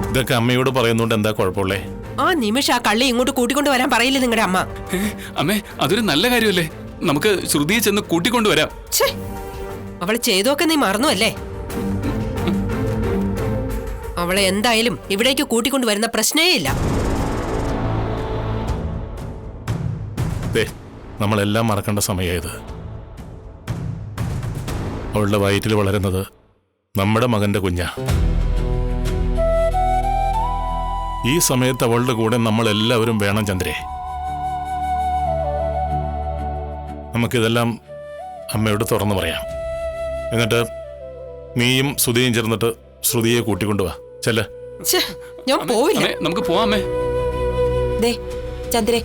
ഇതൊക്കെ അമ്മയോട് പറയുന്നോണ്ട് എന്താ കുഴപ്പമുള്ളേ? ആ നിമിഷം ആ കള്ളി ഇങ്ങോട്ട് കൂട്ടിക്കൊണ്ട് വരാൻ പറയില്ലേ നിങ്ങളുടെ അമ്മ? അമ്മേ, അതൊരു നല്ല കാര്യമല്ലേ? നമുക്ക് ശ്രുതിയെ ചെന്ന് കൂട്ടിക്കൊണ്ടുവരാം. അവള് ചെയ്തൊക്കെ നീ മറന്നുവല്ലേ? അവളെ എന്തായാലും ഇവിടേക്ക് കൂട്ടിക്കൊണ്ടുവരുന്ന പ്രശ്നേ ഇല്ല. നമ്മളെല്ലാം മറക്കേണ്ട സമയമായത്. അവളുടെ വയറ്റിൽ വളരുന്നത് നമ്മുടെ മകന്റെ കുഞ്ഞാ. ഈ സമയത്ത് അവളുടെ കൂടെ നമ്മളെല്ലാവരും വേണം ചന്ദ്രേ. നമുക്കിതെല്ലാം അമ്മയോട് തുറന്നു പറയാം. എന്നിട്ട് നീയും ശ്രുതിയും ചേർന്നിട്ട് ശ്രുതിയെ കൂട്ടിക്കൊണ്ടുവാ. ചെല്ല. ഞാൻ പോവില്ല. നമുക്ക് പോവാമേ. ചന്ദ്രേ,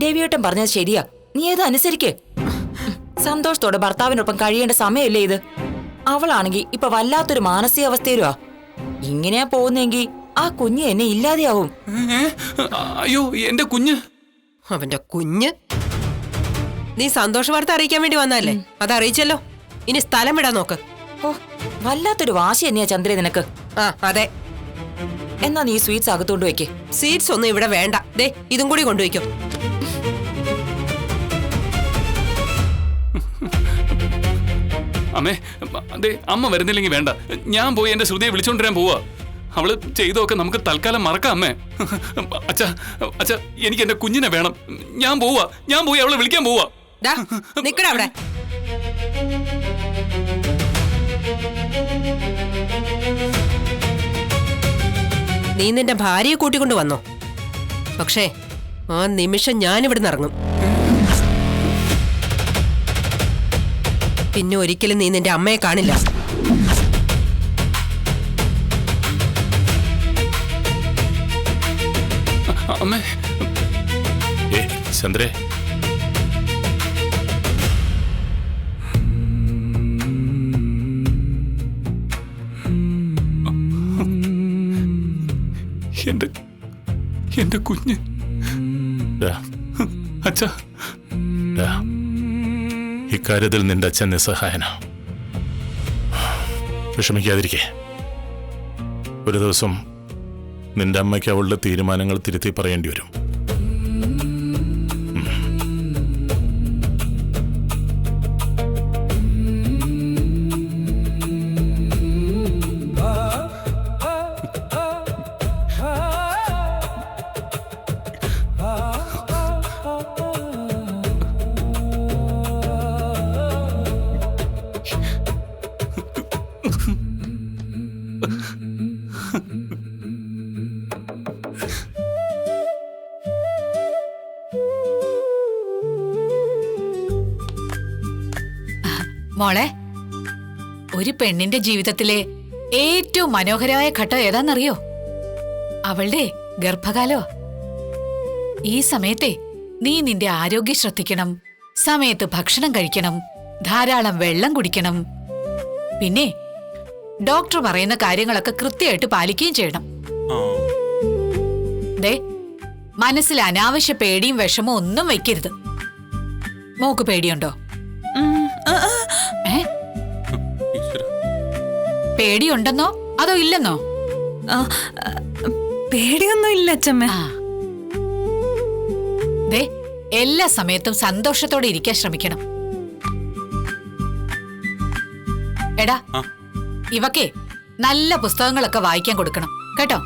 ദേവിയേട്ടൻ പറഞ്ഞത് ശരിയാ. നീ ഏത് അനുസരിക്ക്. സന്തോഷത്തോടെ ഭർത്താവിനൊപ്പം കഴിയേണ്ട സമയമല്ലേ ഇത്? അവളാണെങ്കി ഇപ്പൊ വല്ലാത്തൊരു മാനസികാവസ്ഥയിലുവാ. ഇങ്ങനെയാ പോകുന്നെങ്കിൽ ആ കുഞ്ഞ് എന്നെ ഇല്ലാതെയാവും. അയ്യോ, എന്റെ കുഞ്ഞ്. അവന്റെ കുഞ്ഞ്. നീ സന്തോഷ വാർത്ത അറിയിക്കാൻ വേണ്ടി വന്നല്ലേ? അത് അറിയിച്ചല്ലോ. ഇനി സ്ഥലം വിടാൻ നോക്ക്. ഓ, വല്ലാത്തൊരു വാശി തന്നെയാ ചന്ദ്രേ നിനക്ക്. ആ അതെ. എന്നാ നീ സ്വീറ്റ്സ് അകത്തോണ്ട് വെക്കേ. സ്വീറ്റ്സ് ഒന്നും ഇവിടെ വേണ്ട. ദേ ഇതും കൂടി കൊണ്ടുവയ്ക്കും. അമ്മേ, അതെ, അമ്മ വരുന്നില്ലെങ്കിൽ വേണ്ട. ഞാൻ പോയി എന്റെ ശ്രുതിയെ വിളിച്ചോണ്ടിരാൻ പോവാ. അവള് ചെയ്തൊക്കെ നമുക്ക് തൽക്കാലം മറക്കാം അമ്മേ. അച്ഛാ, അച്ഛാ, എനിക്ക് എന്റെ കുഞ്ഞിനെ വേണം. ഞാൻ പോയി അവളെ വിളിക്കാൻ പോവാ. നിക്കടാ അവിടെ. നീ നിന്റെ ഭാര്യയെ കൂട്ടിക്കൊണ്ട് വന്നോ? പക്ഷേ ആ നിമിഷം ഞാനിവിടുന്ന് ഇറങ്ങും. പിന്നെ ഒരിക്കലും നീ നിന്റെ അമ്മയെ കാണില്ല. അമ്മേ. ചന്ദ്രേ, എന്റെ കുഞ്ഞ്. അച്ഛാ, ഇക്കാര്യത്തിൽ നിന്റെ അച്ഛൻ നിസ്സഹായനാ. വിഷമിക്കാതിരിക്കേ. ഒരു ദിവസം നിന്റെ അമ്മയ്ക്ക് അവളുടെ തീരുമാനങ്ങൾ തിരുത്തി പറയേണ്ടി വരും. മോളെ, ഒരു പെണ്ണിന്റെ ജീവിതത്തിലെ ഏറ്റവും മനോഹരമായ ഘട്ടം ഏതാന്നറിയോ? അവളുടെ ഗർഭകാലോ. ഈ സമയത്തെ നീ നിന്റെ ആരോഗ്യം ശ്രദ്ധിക്കണം. സമയത്ത് ഭക്ഷണം കഴിക്കണം, ധാരാളം വെള്ളം കുടിക്കണം. പിന്നെ ഡോക്ടർ പറയുന്ന കാര്യങ്ങളൊക്കെ കൃത്യമായിട്ട് പാലിക്കുകയും ചെയ്യണം. മനസ്സിൽ അനാവശ്യ പേടിയും വിഷമവും ഒന്നും വെക്കരുത്. മോക്ക് പേടിയുണ്ടോ? പേടിയുണ്ടെന്നോ അതോ ഇല്ലെന്നോ? പേടിയൊന്നും ഇല്ല അച്ഛമ്മ. എല്ലാ സമയത്തും സന്തോഷത്തോടെ ഇരിക്കാൻ ശ്രമിക്കണം. എടാ, ഇവക്കേ നല്ല പുസ്തകങ്ങളൊക്കെ വായിക്കാൻ കൊടുക്കണം കേട്ടോ.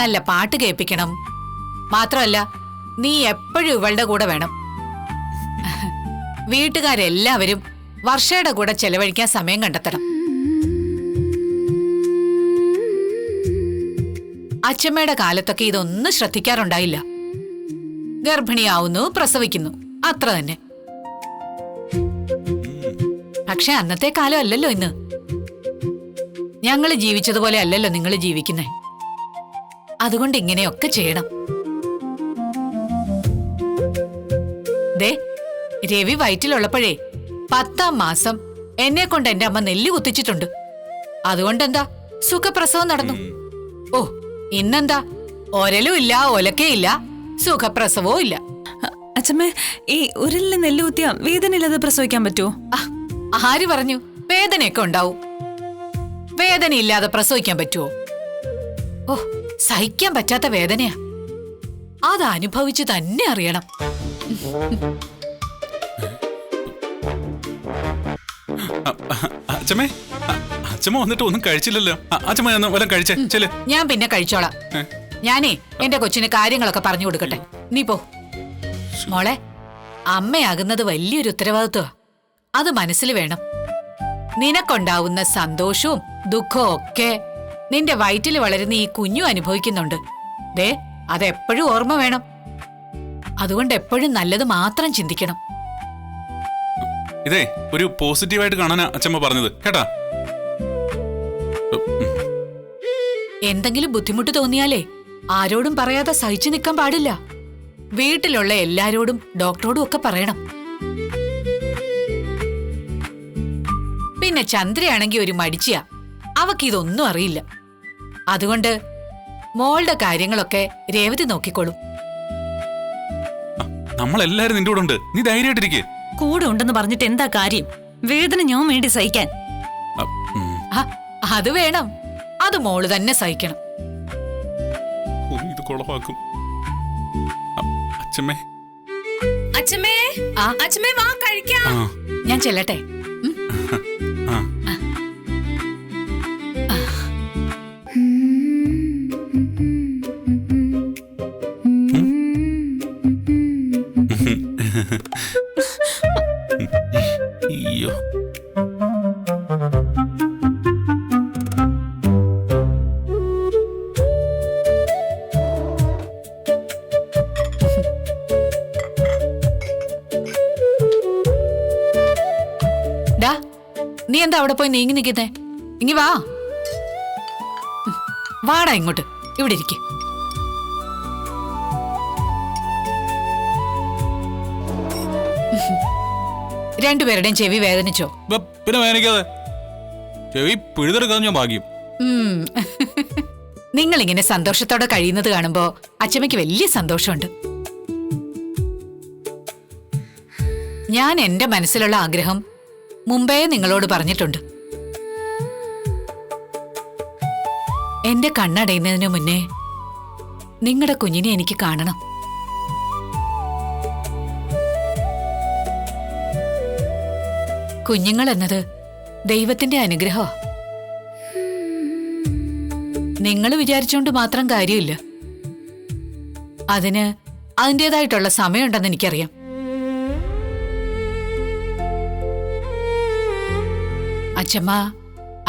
നല്ല പാട്ട് കേൾപ്പിക്കണം. മാത്രമല്ല, നീ എപ്പോഴും ഇവളുടെ കൂടെ വേണം. വീട്ടുകാരെല്ലാവരും വർഷയുടെ കൂടെ ചെലവഴിക്കാൻ സമയം കണ്ടെത്തണം. അച്ഛമ്മയുടെ കാലത്തൊക്കെ ഇതൊന്നും ശ്രദ്ധിക്കാറുണ്ടായില്ല. ഗർഭിണിയാവുന്നു, പ്രസവിക്കുന്നു, അത്ര തന്നെ. പക്ഷെ അന്നത്തെ കാലം അല്ലല്ലോ ഇന്ന്. ഞങ്ങള് ജീവിച്ചതുപോലെ അല്ലല്ലോ നിങ്ങൾ ജീവിക്കുന്നേ. അതുകൊണ്ട് ഇങ്ങനെയൊക്കെ ചെയ്യണം. രവി വയറ്റിലുള്ളപ്പോഴേ 10ാം മാസം എന്നെ കൊണ്ട് എന്റെ അമ്മ നെല്ല് കുത്തിച്ചിട്ടുണ്ട്. അതുകൊണ്ടെന്താ സുഖപ്രസവം നടന്നു. ഓ, ഇന്നെന്താ ഒരലും ഇല്ല, ഒലക്കയില്ല, സുഖപ്രസവവും ഇല്ല. അച്ഛമ്മേ, ഈ ഉരലിന് നെല്ല് കുത്തിയാ വേദനയില്ലാതെ പ്രസവിക്കാൻ പറ്റുമോ? ആര് പറഞ്ഞു? വേദനയൊക്കെ ഉണ്ടാവും. വേദനയില്ലാതെ പ്രസവിക്കാൻ പറ്റുമോ? ഓ, സഹിക്കാൻ പറ്റാത്ത വേദനയാ. അത് അനുഭവിച്ച് തന്നെ അറിയണം. അച്ഛമ്മേ, അച്ഛമ്മ വന്നിട്ട് ഒന്നും കഴിച്ചില്ലല്ലോ. അച്ഛമ്മ വല്ലതും കഴിച്ചേ ചെല്. ഞാൻ പിന്നെ കഴിച്ചോളാം. ഞാനേ എന്റെ കൊച്ചിന് കാര്യങ്ങളൊക്കെ പറഞ്ഞു കൊടുക്കട്ടെ. നീ പോ മോളെ. അമ്മയാകുന്നത് വലിയൊരു ഉത്തരവാദിത്വമാ. അത് മനസ്സിൽ വേണം. നിനക്കുണ്ടാവുന്ന സന്തോഷവും ദുഃഖവും ഒക്കെ നിന്റെ വയറ്റിൽ വളരുന്ന ഈ കുഞ്ഞു അനുഭവിക്കുന്നുണ്ട്. ദേ, അതെപ്പോഴും ഓർമ്മ വേണം. അതുകൊണ്ട് എപ്പോഴും നല്ലത് മാത്രം ചിന്തിക്കണം. ഇതേ ഒരു പോസിറ്റീവായിട്ട് കാണാനാ അച്ഛമ്മ പറഞ്ഞത് കേട്ടാ. എന്തെങ്കിലും ബുദ്ധിമുട്ട് തോന്നിയാലേ ആരോടും പറയാതെ സഹിച്ചു നിൽക്കാൻ പാടില്ല. വീട്ടിലുള്ള എല്ലാരോടും ഡോക്ടറോടും ഒക്കെ പറയണം. പിന്നെ ചന്ദ്രയാണെങ്കി ഒരു മടിച്ചിയാ. അവക്കിതൊന്നും അറിയില്ല. അതുകൊണ്ട് മോളുടെ കാര്യങ്ങളൊക്കെ രേവതി നോക്കിക്കോളും. നമ്മളെല്ലാരും നിന്റെ കൂടെ ഉണ്ട്. നീ ധൈര്യമായിട്ടിരിക്കേ. കൂടെ ഉണ്ടെന്ന് പറഞ്ഞിട്ട് എന്താ കാര്യം? വേദന ഞാൻ വേണ്ടി സഹിക്കാൻ. അത് വേണം. അത് മോള് തന്നെ സഹിക്കണം. ഇത് കുളമാക്കും. അച്ഛമ്മേ, അച്ഛമ്മേ, അച്ഛമ്മേ വാ കഴിക്കാം. ഞാൻ ചെല്ലട്ടെ. അയ്യോ, ഡാ, നീ എന്താ അവിടെ പോയി നീങ്ങി നിൽക്കുന്നേ? ഇങ്ങി വാ. വാടാ ഇങ്ങോട്ട്. ഇവിടെ ഇരിക്കെ. രണ്ടുപേരുടെയും ചെവി വേദനിച്ചോ? പിന്നെ വേദനിക്കാതെ. ചെവി പിഴുതെടുക്കാതെ ഞാൻ ഭാഗ്യം. നിങ്ങളിങ്ങനെ സന്തോഷത്തോടെ കഴിയുന്നത് കാണുമ്പോ അച്ചമ്മയ്ക്ക് വലിയ സന്തോഷമുണ്ട്. ഞാൻ എന്റെ മനസ്സിലുള്ള ആഗ്രഹം മുമ്പേ നിങ്ങളോട് പറഞ്ഞിട്ടുണ്ട്. എന്റെ കണ്ണടയുന്നതിന് മുന്നേ നിങ്ങളുടെ കുഞ്ഞിനെ എനിക്ക് കാണണം. കുഞ്ഞുങ്ങൾ എന്നത് ദൈവത്തിന്റെ അനുഗ്രഹമാണ്. നിങ്ങൾ വിചാരിച്ചോണ്ട് മാത്രം കാര്യമില്ല. അതിന് അതിൻ്റെതായിട്ടുള്ള സമയമുണ്ടെന്ന് എനിക്കറിയാം.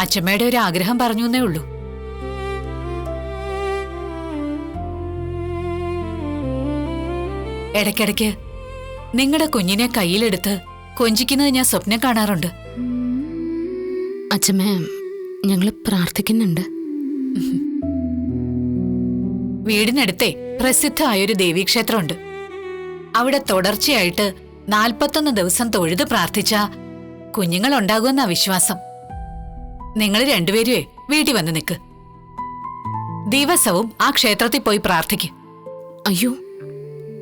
അച്ഛമ്മയുടെ ഒരു ആഗ്രഹം പറഞ്ഞു എന്നേ ഉള്ളൂ. ഇടയ്ക്കിടയ്ക്ക് നിങ്ങളുടെ കുഞ്ഞിനെ കയ്യിലെടുത്ത് കൊഞ്ചിക്കുന്നത് ഞാൻ സ്വപ്നം കാണാറുണ്ട്. അച്ഛമ്മേ, ഞങ്ങള് പ്രാർത്ഥിക്കുന്നുണ്ട്. വീടിനടുത്തേ പ്രസിദ്ധമായൊരു ദേവീക്ഷേത്രമുണ്ട്. അവിടെ തുടർച്ചയായിട്ട് 41 ദിവസം തൊഴുത് പ്രാർത്ഥിച്ച കുഞ്ഞുങ്ങൾ ഉണ്ടാകുമെന്നാ വിശ്വാസം. നിങ്ങൾ രണ്ടുപേരുവേ വീട്ടിൽ വന്ന് നിൽക്ക്. ദിവസവും ആ ക്ഷേത്രത്തിൽ പോയി പ്രാർത്ഥിക്കും. അയ്യോ,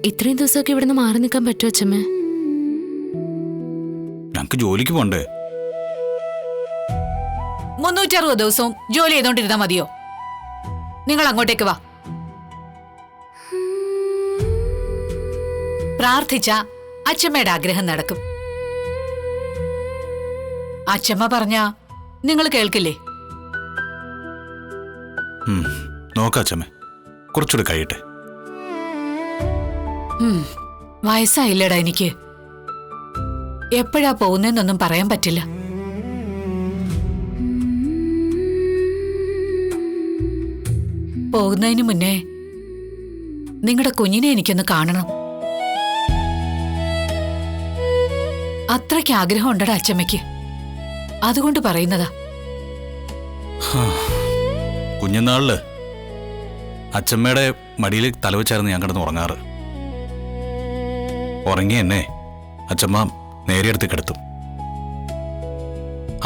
ഇത്രയും ദിവസമൊക്കെ ഇവിടുന്ന് മാറി നിൽക്കാൻ പറ്റുമോ അച്ഛമ്മേ? ഞങ്ങക്ക് ജോലിക്ക് പോണ്ടേ? 360 ദിവസവും ജോലി ചെയ്തോണ്ടിരുന്നാ മതിയോ? നിങ്ങൾ അങ്ങോട്ടേക്ക് വാ. പ്രാർത്ഥിച്ച അച്ഛമ്മയുടെ ആഗ്രഹം നടക്കും. അച്ഛമ്മ പറഞ്ഞ നിങ്ങൾ കേൾക്കില്ലേ? നോക്കാം അച്ഛമ്മേ, കുറച്ചുകൂടെ കഴിയട്ടെ. വയസ്സായില്ലടാ എനിക്ക്. എപ്പോഴാ പോകുന്നതെന്നൊന്നും പറയാൻ പറ്റില്ല. പോകുന്നതിന് മുന്നേ നിങ്ങളുടെ കുഞ്ഞിനെ എനിക്കൊന്ന് കാണണം. അത്രയ്ക്ക് ആഗ്രഹം ഉണ്ടടാ അച്ഛമ്മയ്ക്ക്. അതുകൊണ്ട് പറയുന്നതാ. കുഞ്ഞുനാളില് അച്ഛമ്മയുടെ മടിയിൽ തലവച്ചായിരുന്നു ഞാൻ കിടന്ന് ഉറങ്ങാറ്. ഉറങ്ങി എന്നെ അച്ഛമ്മ നേരെ അടുത്ത് കിടത്തും.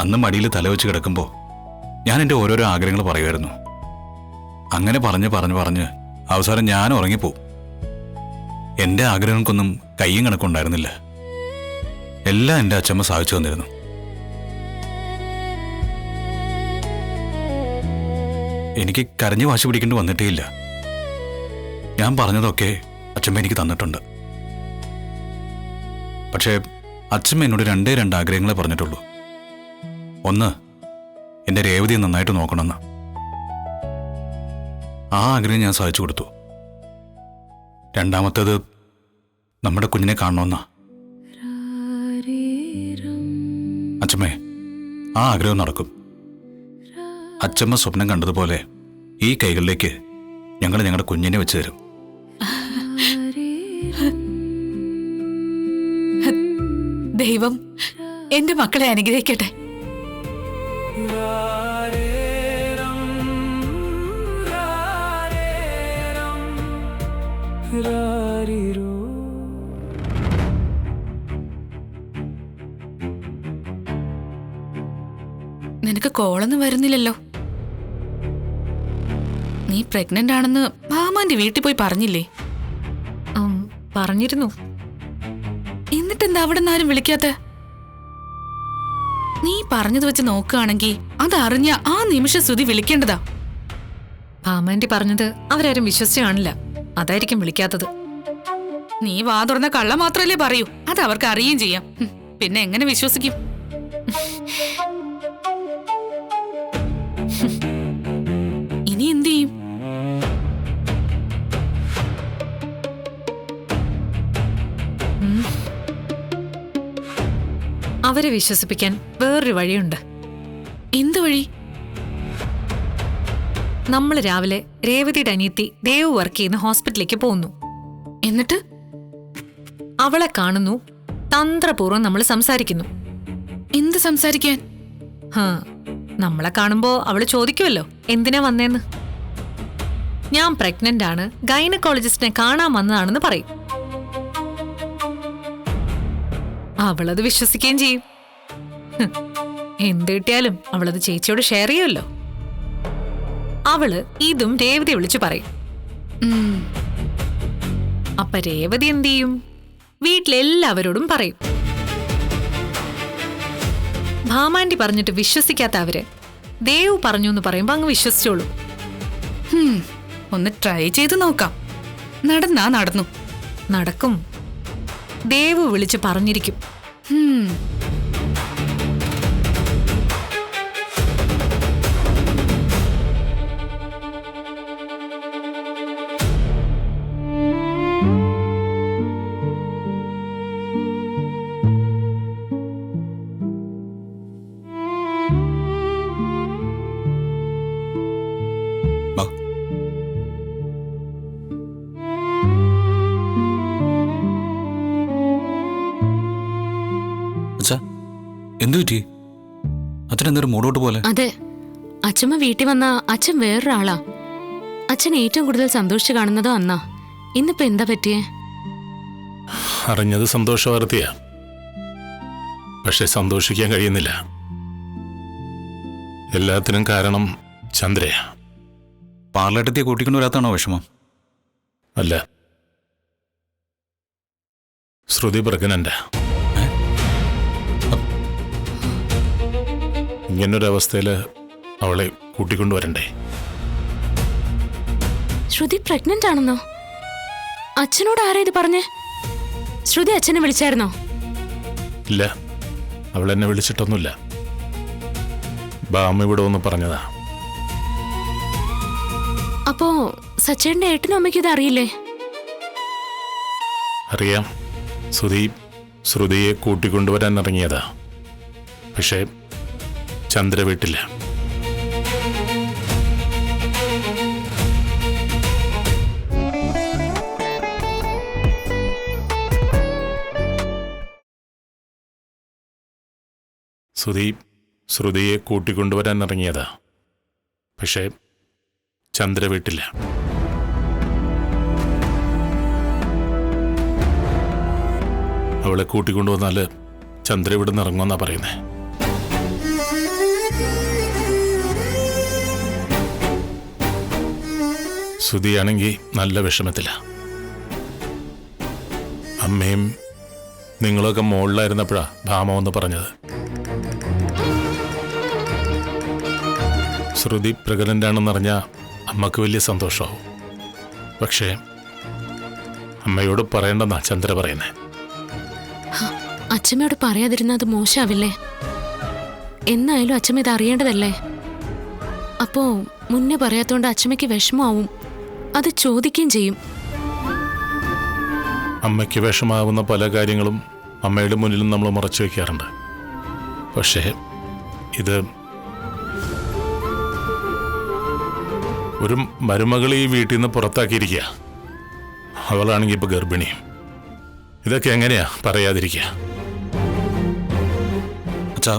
അന്ന് മടിയിൽ തലവെച്ച് കിടക്കുമ്പോൾ ഞാൻ എൻ്റെ ഓരോരോ ആഗ്രഹങ്ങൾ പറയുമായിരുന്നു. അങ്ങനെ പറഞ്ഞ് അവസാനം ഞാൻ ഉറങ്ങിപ്പോവും. എൻ്റെ ആഗ്രഹങ്ങൾക്കൊന്നും കയ്യും കണക്കുണ്ടായിരുന്നില്ല. എല്ലാം എൻ്റെ അച്ഛമ്മ സാധിച്ചു തന്നിരുന്നു. എനിക്ക് കരഞ്ഞു വാശി പിടിക്കേണ്ടി വന്നിട്ടേ ഇല്ല. ഞാൻ പറഞ്ഞതൊക്കെ അച്ഛമ്മ എനിക്ക് തന്നിട്ടുണ്ട്. പക്ഷേ അച്ഛമ്മ എന്നോട് രണ്ട് ആഗ്രഹങ്ങളെ പറഞ്ഞിട്ടുള്ളൂ. ഒന്ന്, എൻ്റെ രേവതിയെ നന്നായിട്ട് നോക്കണമെന്ന്. ആ ആഗ്രഹം ഞാൻ സാധിച്ചു കൊടുത്തു. രണ്ടാമത്തേത് നമ്മുടെ കുഞ്ഞിനെ കാണണമെന്നാ. അച്ഛമ്മേ, ആ ആഗ്രഹം നടക്കും. അച്ഛമ്മ സ്വപ്നം കണ്ടതുപോലെ ഈ കൈകളിലേക്ക് ഞങ്ങൾ ഞങ്ങളുടെ കുഞ്ഞിനെ വെച്ച് തരും. ദൈവം എന്റെ മക്കളെ അനുഗ്രഹിക്കട്ടെ. നിനക്ക് കോളൊന്നും വരുന്നില്ലല്ലോ. നീ പ്രഗ്നന്റ് ആണെന്ന് മാമാന്റെ വീട്ടിൽ പോയി പറഞ്ഞില്ലേ? പറഞ്ഞിരുന്നു. എന്നിട്ടെന്താ അവിടെ നിന്ന് ആരും വിളിക്കാത്ത? നീ പറഞ്ഞത് വെച്ച് നോക്കുകയാണെങ്കിൽ അതറിഞ്ഞ ആ നിമിഷം ശ്രുതി വിളിക്കേണ്ടതാ. ഭാമാൻറ്റി പറഞ്ഞത് അവരാരും വിശ്വസിച്ചു കാണില്ല, അതായിരിക്കും വിളിക്കാത്തത്. നീ വാ തുറന്ന കള്ള മാത്രല്ലേ പറയൂ, അത് അവർക്ക് അറിയുകയും ചെയ്യാം. പിന്നെ എങ്ങനെ വിശ്വസിക്കും? ഇനി എന്തു ചെയ്യും? അവരെ വിശ്വസിപ്പിക്കാൻ വേറൊരു വഴിയുണ്ട്. എന്ത് വഴി? നമ്മൾ രാവിലെ രേവതിയുടെ അനിയത്തി ദേവ് വർക്ക് ചെയ്യുന്ന ഹോസ്പിറ്റലിലേക്ക് പോകുന്നു. എന്നിട്ട് അവളെ കാണുന്നു. തന്ത്രപൂർവ്വം നമ്മൾ സംസാരിക്കുന്നു. എന്ത് സംസാരിക്കാൻ? നമ്മളെ കാണുമ്പോ അവള് ചോദിക്കുമല്ലോ എന്തിനാ വന്നേന്ന്. ഞാൻ പ്രഗ്നന്റ് ആണ്, ഗൈനക്കോളജിസ്റ്റിനെ കാണാൻ വന്നതാണെന്ന് പറയും. അവളത് വിശ്വസിക്കുകയും ചെയ്യും. എന്ത് കിട്ടിയാലും അവളത് ചേച്ചിയോട് ഷെയർ ചെയ്യുമല്ലോ. അവള് ഇതും രേവതി വിളിച്ചു പറയും. അപ്പൊ രേവതി എന്ത് ചെയ്യും? വീട്ടിലെല്ലാവരോടും പറയും. ഭാമാൻറ്റി പറഞ്ഞിട്ട് വിശ്വസിക്കാത്ത അവര് ദേവ് പറഞ്ഞു എന്ന് പറയുമ്പോ അങ്ങ് വിശ്വസിച്ചോളൂ. ഒന്ന് ട്രൈ ചെയ്ത് നോക്കാം. നടന്നാ നടന്നു. നടക്കും. ദേവ് വിളിച്ച് പറഞ്ഞിരിക്കും. എന്തു പറ്റി? അച്ഛൻ എന്തൊരു മൂടോട്ട് പോലെ? അതെ, അച്ഛമ്മ വീട്ടിൽ വന്ന അച്ഛൻ വേറൊരാളാ. അച്ഛൻ ഏറ്റവും കൂടുതൽ സന്തോഷിച്ച് കാണുന്നതോ അന്നാ. ഇന്നിപ്പോ എന്താ പറ്റിയേ? അറിഞ്ഞത് സന്തോഷ വാർത്തയാ, പക്ഷെ സന്തോഷിക്കാൻ കഴിയുന്നില്ല. എല്ലാത്തിനും കാരണം ചന്ദ്രയാ. പാർലറ്റത്തെ കൂട്ടിക്കൊണ്ട് വരാത്താണോ വിഷമം? അല്ല, ശ്രുതി പ്രഗ്നന്റാ. ഇങ്ങനൊരവസ്ഥയില് അവളെ കൂട്ടിക്കൊണ്ടുവരണ്ടേ? ശ്രുതി പ്രഗ്നന്റ് ആണെന്നോ? അച്ഛനോട് ആരാ ഇത് പറഞ്ഞേ? ശ്രുതി അച്ഛനെ വിളിച്ചായിരുന്നോ? ഇല്ല, അവളെന്നെ വിളിച്ചിട്ടൊന്നുമില്ല. ബാമ ഇവിടെ ഒന്ന് പറഞ്ഞതാ. അപ്പോ സച്ചേട്ടന്റെ ഏട്ടനും അമ്മയ്ക്കും ഇത് അറിയില്ലേ? അറിയാം. ശ്രുതിയെ കൂട്ടിക്കൊണ്ടുവരാൻ ഇറങ്ങിയതാ. പക്ഷേ ചന്ദ്ര വീട്ടില്ല. ശ്രുതിയെ കൂട്ടിക്കൊണ്ടുവരാൻ ഇറങ്ങിയതാ. പക്ഷേ ചന്ദ്ര വീട്ടില്ല. അവളെ കൂട്ടിക്കൊണ്ടുവന്നാല് ചന്ദ്ര ഇവിടെ നിന്ന് ഇറങ്ങുമെന്നാ പറയുന്നേ. ശ്രുതിയാണെങ്കിൽ നല്ല വിഷമത്തില. അമ്മയും നിങ്ങളൊക്കെ മുകളിലായിരുന്നപ്പോഴാ ഭാമ എന്ന് പറഞ്ഞത്. ശ്രുതി പ്രഗ്നൻ്റ് ആണെന്നറിഞ്ഞാൽ അമ്മക്ക് വലിയ സന്തോഷമാവും. പക്ഷേ അമ്മയോട് പറയേണ്ടെന്നാ ചന്ദ്ര പറയുന്നേ. അച്ഛമ്മയോട് പറയാതിരുന്ന അത് മോശമാവില്ലേ? എന്നായാലും അച്ഛമ്മ ഇത് അറിയേണ്ടതല്ലേ? അപ്പോ മുന്നേ പറയാത്തോണ്ട് അച്ഛമ്മയ്ക്ക് വിഷമാവും, അത് ചോദിക്കുകയും ചെയ്യും. അമ്മയ്ക്ക് വിഷമാവുന്ന പല കാര്യങ്ങളും അമ്മയുടെ മുന്നിലും നമ്മൾ മറച്ചു വയ്ക്കാറുണ്ട്. പക്ഷേ ഇത് ഒരു മരുമകൾ ഈ വീട്ടിൽ നിന്ന് പുറത്താക്കിയിരിക്കുക. അവളാണെങ്കിൽ ഇപ്പൊ ഗർഭിണിയും. ഇതൊക്കെ എങ്ങനെയാ പറയാതിരിക്കുക? അച്ഛാ,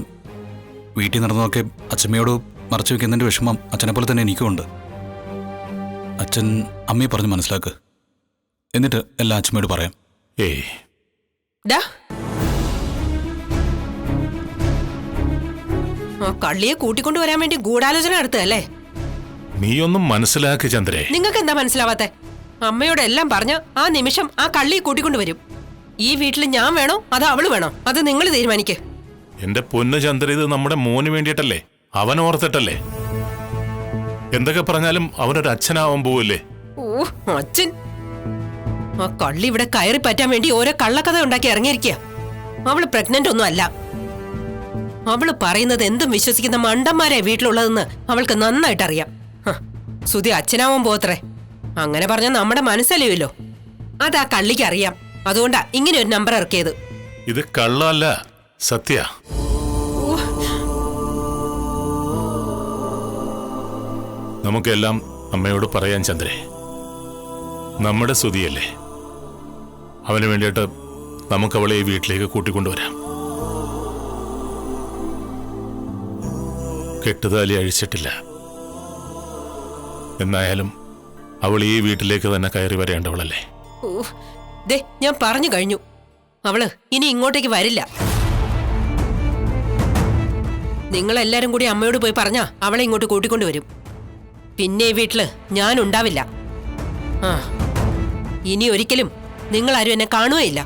വീട്ടിൽ നടന്നതൊക്കെ അച്ഛമ്മയോട് മറച്ചു വെക്കുന്നതിൻ്റെ വിഷമം അച്ഛനെ പോലെ തന്നെ എനിക്കുമുണ്ട്. അച്ഛൻ അമ്മയെ പറഞ്ഞ് മനസ്സിലാക്ക്, എന്നിട്ട് എല്ലാം അച്ഛമ്മയോട് പറയാം. ഏയ്, ഡാ, ആ കള്ളിയെ കൂട്ടിക്കൊണ്ടുവരാൻ വേണ്ടി ഗൂഢാലോചന നടത്തുകയല്ലേ? നീയൊന്നും മനസ്സിലാക്ക് ചന്ദ്രേ. നിങ്ങൾക്ക് എന്താ മനസ്സിലാവാത്തെ? അമ്മയോട് എല്ലാം പറഞ്ഞ ആ നിമിഷം ആ കള്ളിയെ കൂട്ടിക്കൊണ്ടുവരും. ഈ വീട്ടിൽ ഞാൻ വേണോ അതോ അവള് വേണോ? അത് നിങ്ങൾ തീരുമാനിക്ക്. എന്റെ പൊന്നു ചന്ദ്ര, ഇത് നമ്മുടെ മോന് വേണ്ടിയിട്ടല്ലേ, അവൻ ഓർത്തിട്ടല്ലേ. എന്തൊക്കെ പറഞ്ഞാലും അവനൊരു അച്ഛനാവാൻ പോവില്ലേ? ഓ, അച്ഛൻ! ആ കള്ളി ഇവിടെ കയറി പറ്റാൻ വേണ്ടി ഓരോ കള്ളക്കഥ ഉണ്ടാക്കി ഇറങ്ങിയിരിക്കുക. അവള് പ്രഗ്നന്റ് ഒന്നും അല്ല. അവള് പറയുന്നത് എന്തും വിശ്വസിക്കുന്ന മണ്ടന്മാരെ വീട്ടിലുള്ളതെന്ന് അവൾക്ക് നന്നായിട്ട് അറിയാം. സുധി അച്ഛനാവാൻ പോത്രേ. അങ്ങനെ പറഞ്ഞാൽ നമ്മുടെ മനസ്സലിയുമല്ലോ. അതാ കള്ളിക്ക് അറിയാം. അതുകൊണ്ടാ ഇങ്ങനെ ഒരു നമ്പർ ഇറക്കിയത്. ഇത് കള്ളല്ല, സത്യ. നമുക്കെല്ലാം അമ്മയോട് പറയാൻ ചന്ദ്രേ. നമ്മുടെ സ്തുതിയല്ലേ, അവന് വേണ്ടിയിട്ട് നമുക്കവളെ ഈ വീട്ടിലേക്ക് കൂട്ടിക്കൊണ്ടുവരാം. കെട്ടുതാലി അഴിച്ചിട്ടില്ല. എന്നായാലും അവൾ ഈ വീട്ടിലേക്ക് തന്നെ കയറി വരേണ്ടവളല്ലേ. ദേ, ഞാൻ പറഞ്ഞു കഴിഞ്ഞു, അവള് ഇനി ഇങ്ങോട്ടേക്ക് വരില്ല. നിങ്ങളെല്ലാരും കൂടി അമ്മയോട് പോയി പറഞ്ഞാ അവളെ ഇങ്ങോട്ട് കൂട്ടിക്കൊണ്ടുവരും. പിന്നെ ഈ വീട്ടില് ഞാൻ ഉണ്ടാവില്ല. ആ, ഇനി ഒരിക്കലും നിങ്ങളാരും എന്നെ കാണുകയില്ല.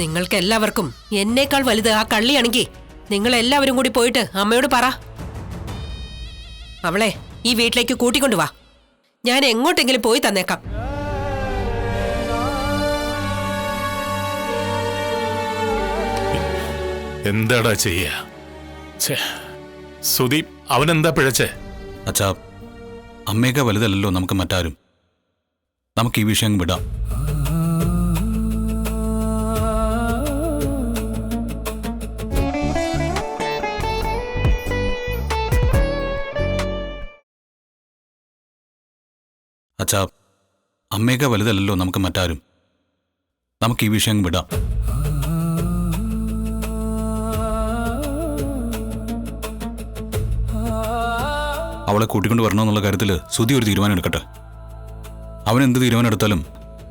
നിങ്ങൾക്ക് എല്ലാവർക്കും എന്നേക്കാൾ വലുത് ആ കള്ളിയാണെങ്കിൽ നിങ്ങൾ എല്ലാവരും കൂടി പോയിട്ട് അമ്മയോട് പറ. അവളെ ഈ വീട്ടിലേക്ക് കൂട്ടിക്കൊണ്ടുവാ. ഞാൻ എങ്ങോട്ടെങ്കിലും പോയി തന്നേക്കാം. എന്താടാ ചെയ്യ? സുധി, അവനെന്താ പിഴച്ചേ? അച്ഛാ, അമ്മയൊക്കെ വലുതല്ലല്ലോ നമുക്ക് മറ്റാരും. നമുക്ക് ഈ വിഷയം വിടാം. അച്ഛാ, അമ്മയൊക്കെ വലുതല്ലല്ലോ നമുക്ക് മറ്റാരും. നമുക്ക് ഈ വിഷയം വിടാം. അവളെ കൂട്ടിക്കൊണ്ട് വരണമെന്നുള്ള കാര്യത്തിൽ സുധി ഒരു തീരുമാനം എടുക്കട്ടെ. അവൻ എന്ത് തീരുമാനം എടുത്താലും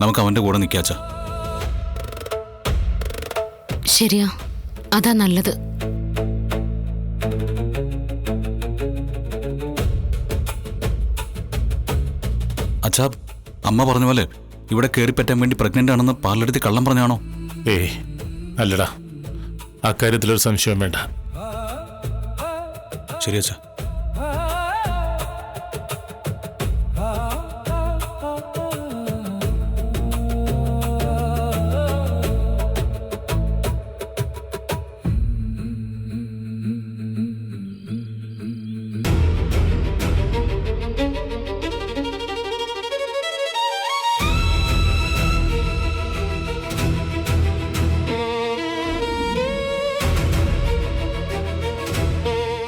നമുക്ക് അവൻ്റെ കൂടെ നിൽക്കാച്ച. ശരിയാ, അതാ നല്ലത്. അച്ഛാ, അമ്മ പറഞ്ഞ പോലെ ഇവിടെ കയറിപ്പറ്റാൻ വേണ്ടി പ്രഗ്നന്റ് ആണെന്ന് പാർലടുത്ത് കള്ളം പറഞ്ഞാണോ? ഏയ്, അല്ലടാ, അക്കാര്യത്തിലൊരു സംശയം വേണ്ട. ശരി അച്ഛാ.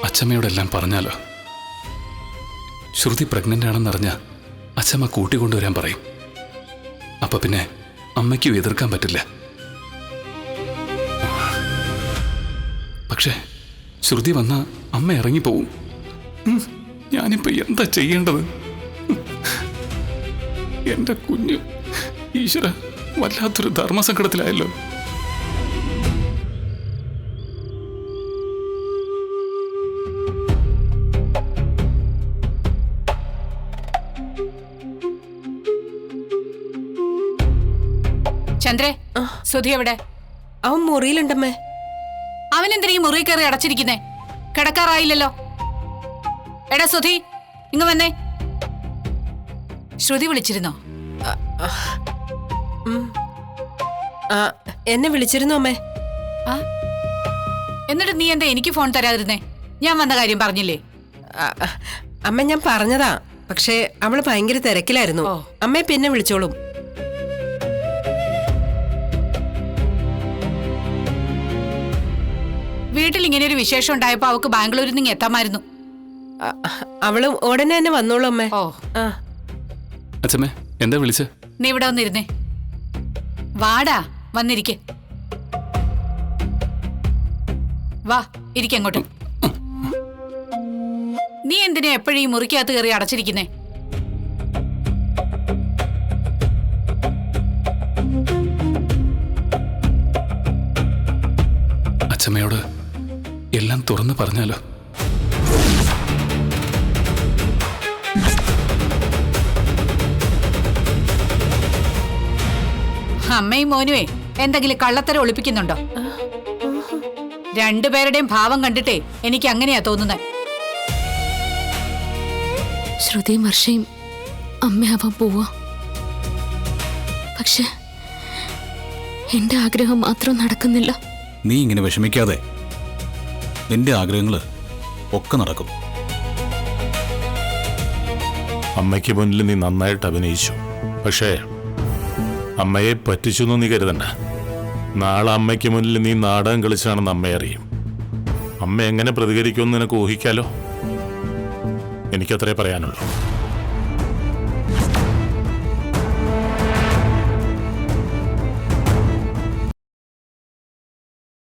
അച്ഛമ്മയോടെല്ലാം പറഞ്ഞാലോ? ശ്രുതി പ്രഗ്നന്റ് ആണെന്നറിഞ്ഞ അച്ഛമ്മ കൂട്ടിക്കൊണ്ടുവരാൻ പറയും. അപ്പൊ പിന്നെ അമ്മയ്ക്കും എതിർക്കാൻ പറ്റില്ല. പക്ഷേ ശ്രുതി വന്ന അമ്മ ഇറങ്ങിപ്പോവും. ഞാനിപ്പോ എന്താ ചെയ്യേണ്ടത്? എന്റെ കുഞ്ഞു, ഈശ്വര, വല്ലാത്തൊരു ധർമ്മസങ്കടത്തിലായല്ലോ. ചന്ദ്രേ, സുധി എവിടെ? അവൻ മുറിയിലുണ്ടമ്മേ. ആ അവനെന്തിനാ ഈ മുറി കയറി അടച്ചിരിക്കുന്നേ? കിടക്കാറായില്ലല്ലോ. എടാ സുധി, ഇങ്ങ് വന്നേ. ശ്രുതി വിളിച്ചിരുന്നോ? ആ, എന്നെ വിളിച്ചിരുന്നു അമ്മേ. ആ, എന്നിട്ട് നീ എന്താ എനിക്ക് ഫോൺ തരാതിരുന്നേ? ഞാൻ വന്ന കാര്യം പറഞ്ഞില്ലേ? അമ്മ ഞാൻ പറഞ്ഞതാ, പക്ഷേ അവള് ഭയങ്കര തിരക്കിലായിരുന്നു. അമ്മയെ പിന്നെ വിളിച്ചോളും. വീട്ടിൽ ഇങ്ങനെ ഒരു വിശേഷം ഉണ്ടായപ്പോ അവക്ക് ബാംഗ്ലൂരിൽ നിന്ന് എത്താമായിരുന്നു. അവള് ഉടനെ തന്നെ വന്നോളൂ അമ്മേ. ഓ, ആ, അച്ഛമ്മേ എന്താ വിളിച്ച്? നീ ഇവിടെ വന്നിരുന്നേ. വാടാ, വന്നിരിക്കെ. വാ, ഇരിക്കങ്ങോട്ട്. നീ എന്തിനാ എപ്പോഴും ഈ മുറിക്കകത്ത് കയറി അടച്ചിരിക്കുന്നേ? അച്ഛമ്മയോട് എല്ലാം തുറന്നു പറഞ്ഞാലോ? അമ്മയും മോനുവേ എന്തെങ്കിലും കള്ളത്തരം ഒളിപ്പിക്കുന്നുണ്ടോ? രണ്ടുപേരുടെയും ഭാവം കണ്ടിട്ടേ എനിക്ക് അങ്ങനെയാ തോന്നുന്നത്. ശ്രുതിയും വർഷയും അമ്മയാവാൻ പോവാ. പക്ഷെ എന്റെ ആഗ്രഹം മാത്രം നടക്കുന്നില്ല. നീ ഇങ്ങനെ വിഷമിക്കാതെ. നിന്റെ ആഗ്രഹങ്ങൾ ഒക്കെ നടക്കും. അമ്മയ്ക്ക് മുന്നിൽ നീ നന്നായിട്ട് അഭിനയിച്ചു. പക്ഷേ അമ്മയെ പറ്റിച്ചു എന്ന് നീ കരുതണ്ട. നാളെ അമ്മയ്ക്ക് മുന്നിൽ നീ നാടകം കളിച്ചാണെന്ന് അമ്മ അറിയും. അമ്മ എങ്ങനെ പ്രതികരിക്കുമെന്ന് നിനക്ക് ഊഹിക്കാലോ. എനിക്കത്രേ പറയാനുള്ളൂ.